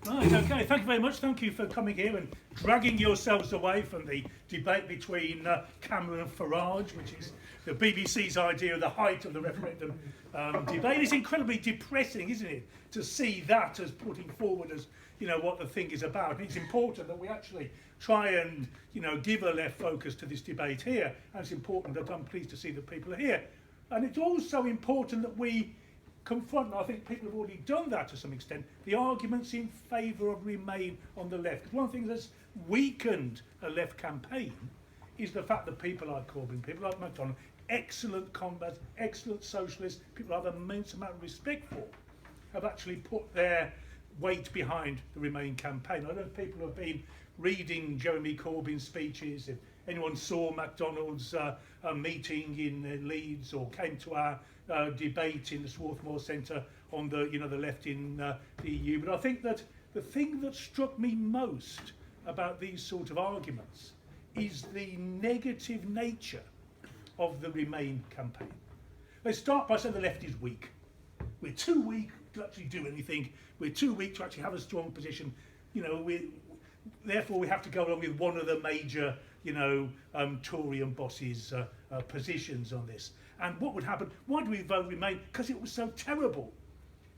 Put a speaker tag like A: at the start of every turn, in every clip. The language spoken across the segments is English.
A: Right, okay, thank you very much. Thank you for coming here and dragging yourselves away from the debate between Cameron and Farage, which is the BBC's idea of the height of the referendum debate. It's incredibly depressing, isn't it, to see that as putting forward as, what the thing is about. And it's important that we actually try and, give a left focus to this debate here. And it's important that I'm pleased to see that people are here. And it's also important that we confront, and I think people have already done that to some extent, the arguments in favour of Remain on the left. Because one thing that's weakened a left campaign is the fact that people like Corbyn, people like McDonnell, excellent combats, excellent socialists, people I have an immense amount of respect for, have actually put their weight behind the Remain campaign. I know people have been reading Jeremy Corbyn's speeches. If anyone saw McDonald's meeting in Leeds or came to our debate in the Swarthmore Centre on the the left in the EU, but I think that the thing that struck me most about these sort of arguments is the negative nature of the Remain campaign. They start by saying the left is weak. We're too weak to actually do anything. We're too weak to actually have a strong position. Therefore we have to go along with one of the major Tory and bosses' positions on this. And what would happen? Why do we vote Remain? Because it was so terrible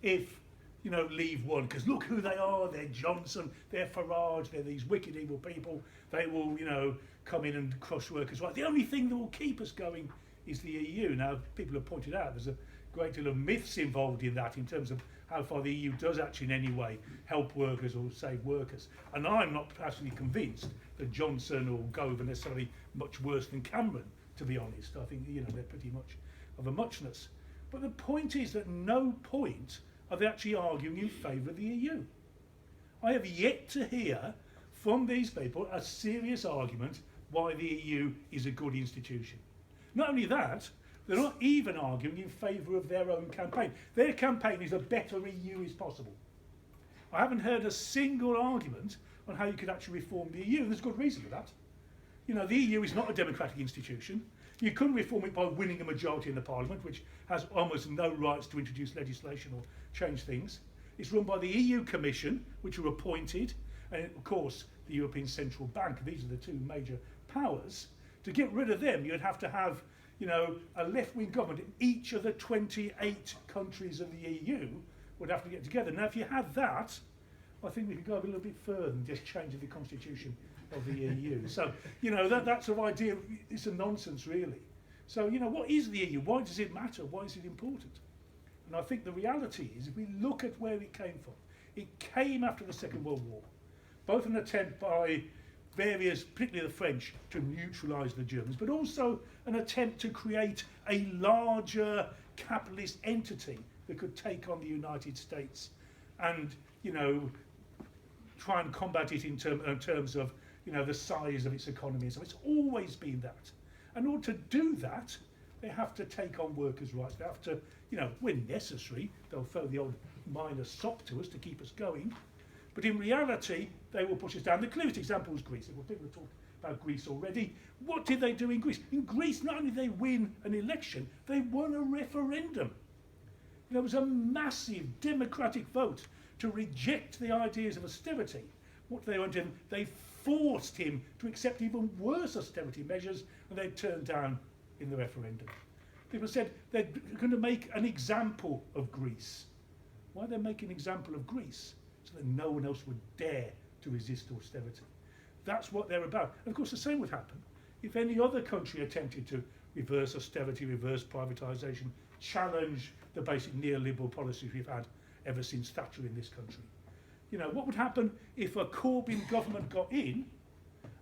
A: if Leave won. Because look who they are. They're Johnson, they're Farage, they're these wicked evil people. They will come in and crush workers' rights. The only thing that will keep us going is the EU. Now people have pointed out there's a great deal of myths involved in that in terms of how far the EU does actually in any way help workers or save workers. And I'm not personally convinced that Johnson or Gove are necessarily much worse than Cameron, to be honest. I think they're pretty much of a muchness. But the point is that no point are they actually arguing in favour of the EU. I have yet to hear from these people a serious argument why the EU is a good institution. Not only that, they're not even arguing in favour of their own campaign. Their campaign is a better EU is possible. I haven't heard a single argument on how you could actually reform the EU, and there's good reason for that. The EU is not a democratic institution. You couldn't reform it by winning a majority in the Parliament, which has almost no rights to introduce legislation or change things. It's run by the EU Commission, which are appointed, and of course the European Central Bank. These are the two major powers. To get rid of them, you'd have to have a left-wing government in each of the 28 countries of the EU would have to get together. Now, if you had that, I think we could go a little bit further than just changing the constitution of the EU. So, that sort of idea, it's a nonsense, really. So, what is the EU? Why does it matter? Why is it important? And I think the reality is, if we look at where it came after the Second World War, both an attempt by various, particularly the French, to neutralise the Germans, but also an attempt to create a larger capitalist entity that could take on the United States and, try and combat it in terms of, the size of its economy. So it's always been that. And in order to do that, they have to take on workers' rights. They have to, when necessary, they'll throw the old minor sop to us to keep us going. But in reality, they will push us down. The clearest example is Greece. Well, people have talked about Greece already. What did they do in Greece? In Greece, not only did they win an election, they won a referendum. There was a massive democratic vote to reject the ideas of austerity. What they wanted, they forced him to accept even worse austerity measures than they'd turned down in the referendum. People said they're going to make an example of Greece. Why are they making an example of Greece? So that no one else would dare to resist austerity. That's what they're about. And of course the same would happen if any other country attempted to reverse austerity, reverse privatisation, challenge the basic neoliberal policies we've had ever since Thatcher in this country. What would happen if a Corbyn government got in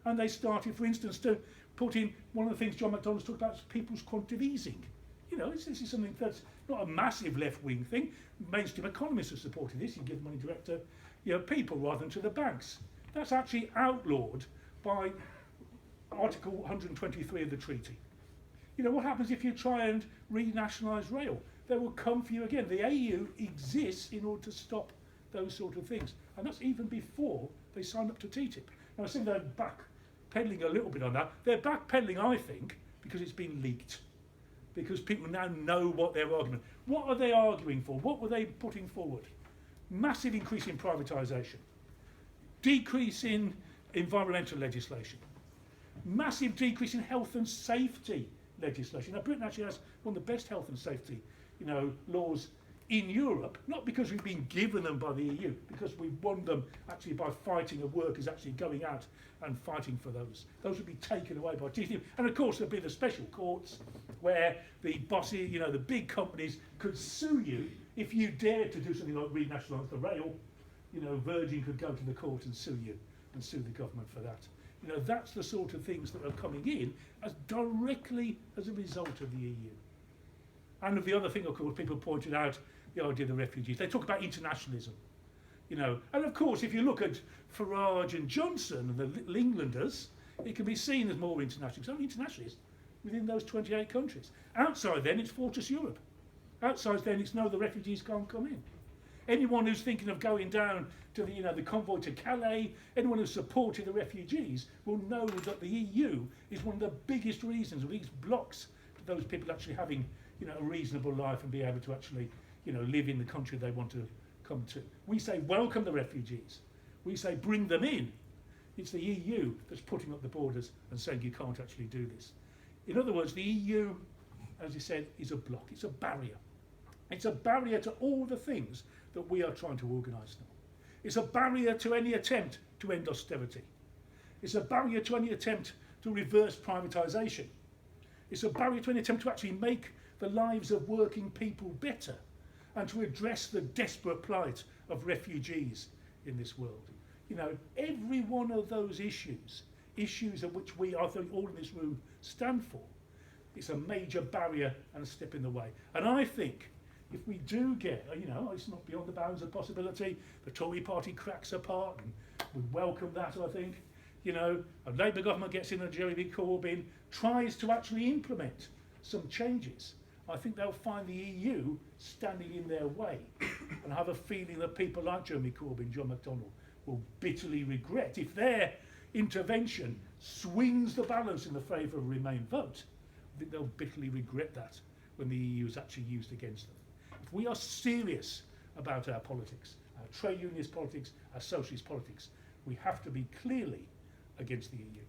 A: and they started, for instance, to put in one of the things John McDonnell's talked about is people's quantitative easing. This is something that's not a massive left-wing thing. Mainstream economists have supported this. You give money direct to people rather than to the banks. That's actually outlawed by Article 123 of the treaty. What happens if you try and renationalise rail? They will come for you again. The AU exists in order to stop those sort of things. And that's even before they sign up to TTIP. Now, I think they're backpedaling a little bit on that. They're backpedaling, I think, because it's been leaked. Because people now know what they're arguing. What are they arguing for? What were they putting forward? Massive increase in privatisation. decrease in environmental legislation, massive decrease in health and safety legislation. Now, Britain actually has one of the best health and safety, laws in Europe, not because we've been given them by the EU, because we've won them actually by fighting, and workers actually going out and fighting for those. Those would be taken away by TUSC. And of course there'd be the special courts where the bosses, the big companies could sue you if you dared to do something like renationalise the rail. Virgin could go to the court and sue you and sue the government for that. That's the sort of things that are coming in as directly as a result of the EU. And the other thing, of course, people pointed out the idea of the refugees. They talk about internationalism, and of course, if you look at Farage and Johnson and the Englanders, it can be seen as more international. It's only internationalist within those 28 countries. Outside then, it's Fortress Europe. Outside then, it's no, the refugees can't come in. Anyone who's thinking of going down to the convoy to Calais, anyone who's supported the refugees will know that the EU is one of the biggest reasons, or biggest blocks to those people actually having a reasonable life and be able to actually live in the country they want to come to. We say welcome the refugees. We say bring them in. It's the EU that's putting up the borders and saying you can't actually do this. In other words, the EU, as you said, is a block. It's a barrier. It's a barrier to all the things that we are trying to organise now. It's a barrier to any attempt to end austerity. It's a barrier to any attempt to reverse privatisation. It's a barrier to any attempt to actually make the lives of working people better and to address the desperate plight of refugees in this world. Every one of those issues of which we, I think, all in this room stand for, it's a major barrier and a step in the way. And I think if we do get, it's not beyond the bounds of possibility, the Tory party cracks apart, and we welcome that, I think. A Labour government gets in and Jeremy Corbyn tries to actually implement some changes. I think they'll find the EU standing in their way, and I have a feeling that people like Jeremy Corbyn, John McDonnell, will bitterly regret if their intervention swings the balance in the favour of a Remain vote. I think they'll bitterly regret that when the EU is actually used against them. If we are serious about our politics, our trade unionist politics, our socialist politics, we have to be clearly against the EU.